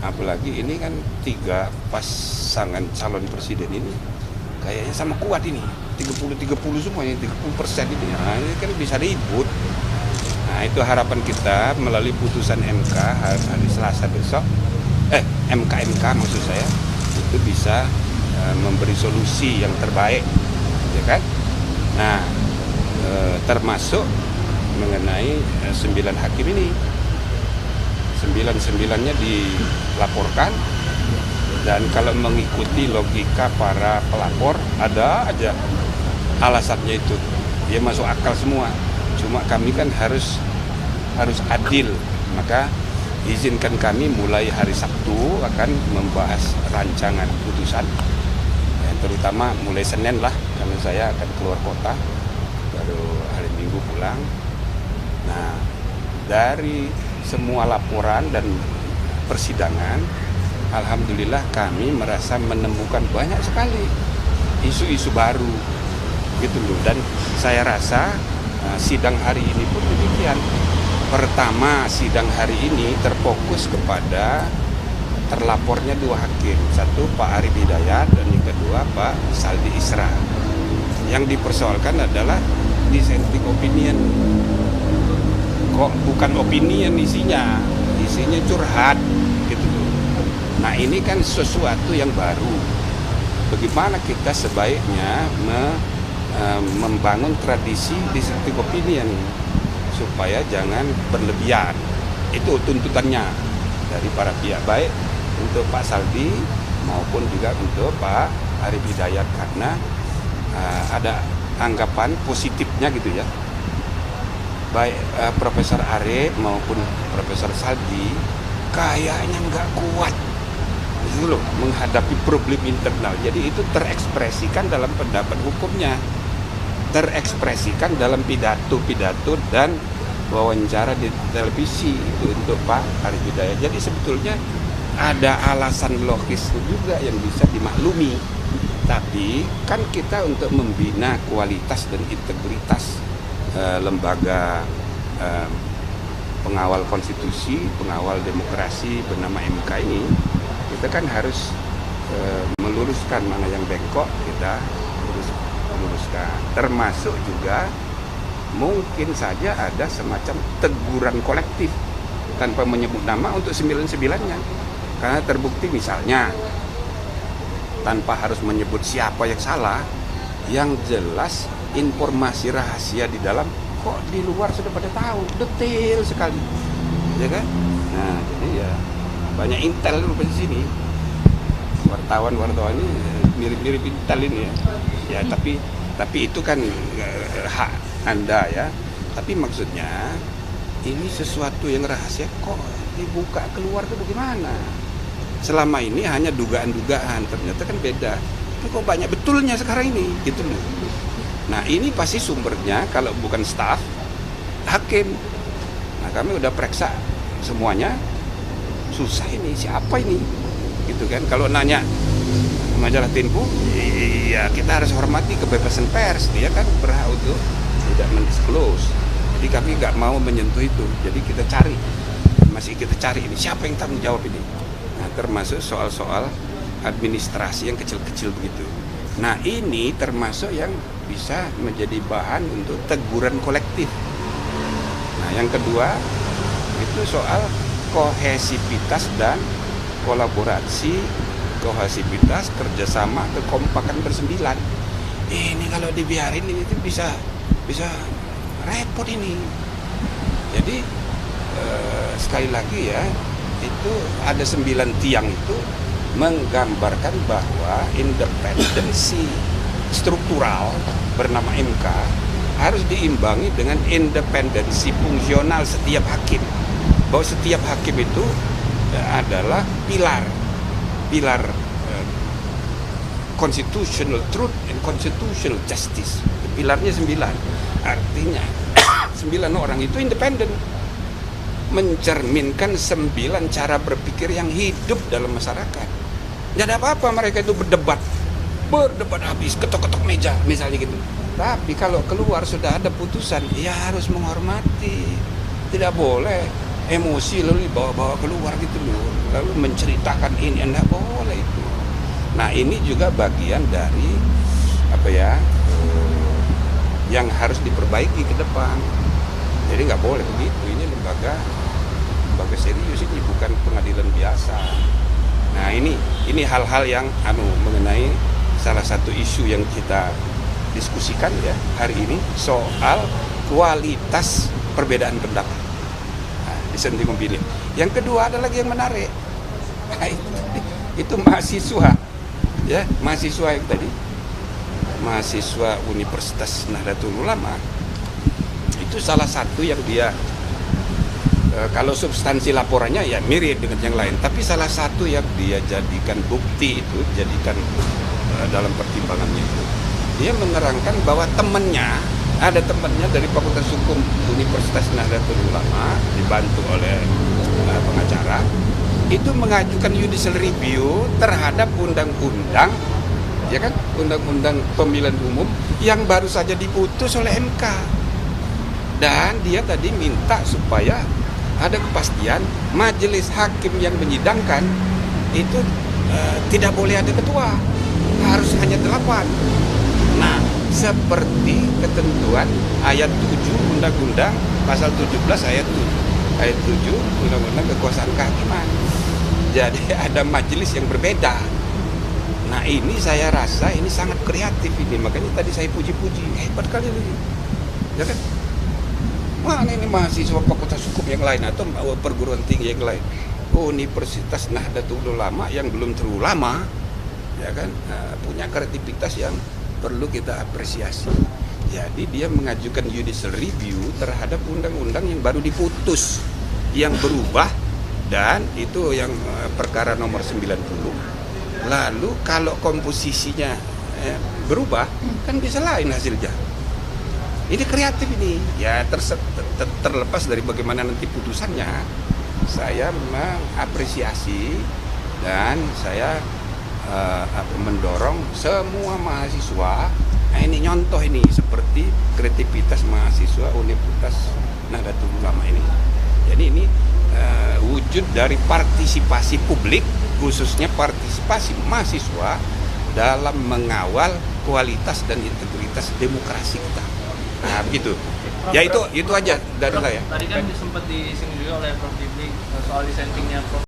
Apalagi ini kan 3 pasangan calon presiden ini kayaknya sama kuat ini. 30-30 semuanya, 30% ini. Nah, ini kan bisa ribut. Nah, itu harapan kita melalui putusan MK hari Selasa besok. MK maksud saya, itu bisa memberi solusi yang terbaik, ya kan? Nah, termasuk mengenai 9 hakim ini. 9-9-nya dilaporkan, dan kalau mengikuti logika para pelapor ada aja alasannya itu. Dia masuk akal semua. Cuma kami kan harus adil. Maka izinkan kami mulai hari Sabtu akan membahas rancangan putusan. Ya, terutama mulai Senin lah, karena saya akan keluar kota, baru hari Minggu pulang. Nah, dari semua laporan dan persidangan, alhamdulillah kami merasa menemukan banyak sekali isu-isu baru gitu loh. Dan saya rasa sidang hari ini pun demikian. Pertama, sidang hari ini terfokus kepada terlapornya 2 hakim, satu Pak Arif Hidayat dan yang kedua Pak Saldi Isra. Yang dipersoalkan adalah dissenting opinion. Kok bukan opinion isinya curhat gitu loh. Nah, ini kan sesuatu yang baru. Bagaimana kita sebaiknya membangun tradisi dissenting opinion supaya jangan berlebihan. Itu tuntutannya dari para pihak, baik untuk Pak Saldi maupun juga untuk Pak Arif Hidayat, karena ada anggapan positifnya gitu ya. Baik Profesor Arif maupun Profesor Saldi kayaknya nggak kuat gitu loh menghadapi problem internal. Jadi itu terekspresikan dalam pendapat hukumnya, terekspresikan dalam pidato dan wawancara di televisi itu untuk Pak Arif Hidayat. Jadi sebetulnya ada alasan logis juga yang bisa dimaklumi. Tapi kan kita untuk membina kualitas dan integritas lembaga pengawal konstitusi, pengawal demokrasi bernama MK ini, kita kan harus meluruskan mana yang bengkok, kita luruskan. Termasuk juga mungkin saja ada semacam teguran kolektif tanpa menyebut nama untuk 9-9-nya. Karena terbukti misalnya tanpa harus menyebut siapa yang salah, yang jelas informasi rahasia di dalam kok di luar sudah pada tahu detail sekali, ya kan? Nah, jadi ya banyak intel di sini. Wartawan ini mirip-mirip intel ini ya. Ya, tapi itu kan hak Anda ya. Tapi maksudnya ini sesuatu yang rahasia kok dibuka keluar itu bagaimana? Selama ini hanya dugaan-dugaan, ternyata kan beda. Tapi kok banyak betulnya sekarang ini, gitu loh. Nah, ini pasti sumbernya kalau bukan staf, hakim. Nah, kami udah periksa semuanya, susah ini, siapa ini? Gitu kan, kalau nanya majalah Tempo, iya kita harus hormati kebebasan pers, dia kan berhak untuk tidak mendisclose. Jadi kami nggak mau menyentuh itu, jadi kita masih kita cari ini, siapa yang tanggung jawab ini? Nah, termasuk soal-soal administrasi yang kecil-kecil begitu. Nah, ini termasuk yang bisa menjadi bahan untuk teguran kolektif. Nah, yang kedua itu soal kohesivitas dan kolaborasi, kohesivitas, kerjasama, kekompakan bersembilan. Ini kalau dibiarin ini itu bisa repot ini. Jadi sekali lagi ya, itu ada 9 tiang itu menggambarkan bahwa independensi struktural bernama MK harus diimbangi dengan independensi fungsional setiap hakim. Bahwa setiap hakim itu adalah pilar constitutional truth and constitutional justice. Pilarnya 9. Artinya 9 orang itu independen, mencerminkan 9 cara berpikir yang hidup dalam masyarakat. Tidak ada apa-apa mereka itu berdebat habis, ketok-ketok meja misalnya gitu. Tapi kalau keluar sudah ada putusan, ya harus menghormati. Tidak boleh emosi lalu dibawa-bawa keluar gitu loh, lalu menceritakan ini, enggak boleh itu. Nah ini juga bagian dari apa ya, yang harus diperbaiki ke depan. Jadi nggak boleh begitu. Ini lembaga serius, ini bukan pengadilan biasa. Nah ini hal-hal yang mengenai salah satu isu yang kita diskusikan ya hari ini soal kualitas perbedaan pendapat dissenting opinion. Yang kedua ada lagi yang menarik. Nah, itu mahasiswa ya, mahasiswa yang tadi, mahasiswa Universitas Nahdlatul Ulama itu salah satu yang dia kalau substansi laporannya ya mirip dengan yang lain, tapi salah satu yang dia jadikan bukti itu, jadikan dalam pertimbangannya itu, dia menerangkan bahwa ada temannya dari Fakultas Hukum Universitas Nahdlatul Ulama dibantu oleh pengacara itu mengajukan judicial review terhadap undang-undang, ya kan, undang-undang pemilihan umum yang baru saja diputus oleh MK. Dan dia tadi minta supaya ada kepastian majelis hakim yang menyidangkan itu tidak boleh ada ketua, harus hanya 8. Nah, seperti ketentuan ayat 7 Undang-Undang pasal 17 ayat 7 Undang-Undang Kekuasaan Kehakiman. Jadi ada majelis yang berbeda. Nah ini saya rasa ini sangat kreatif ini, makanya tadi saya puji-puji, hebat kali ini, ya kan? Mana ini mahasiswa Fakultas Hukum yang lain atau perguruan tinggi yang lain, Universitas Nahdlatul Ulama yang belum terlalu lama, ya kan, punya kreativitas yang perlu kita apresiasi. Jadi dia mengajukan judicial review terhadap undang-undang yang baru diputus, yang berubah, dan itu yang perkara nomor 90. Lalu kalau komposisinya berubah, kan bisa lain hasilnya. Ini kreatif ini, ya terlepas dari bagaimana nanti putusannya, saya mengapresiasi dan saya mendorong semua mahasiswa. Nah ini nyontoh ini seperti kreativitas mahasiswa Universitas Nahdlatul Ulama ini. Jadi ini wujud dari partisipasi publik, khususnya partisipasi mahasiswa dalam mengawal kualitas dan integritas demokrasi kita. Nah begitu. Ya itu aja dari saya. Tadi kan sempat disinggung juga oleh Prof. Dibli soal dissentingnya Prof.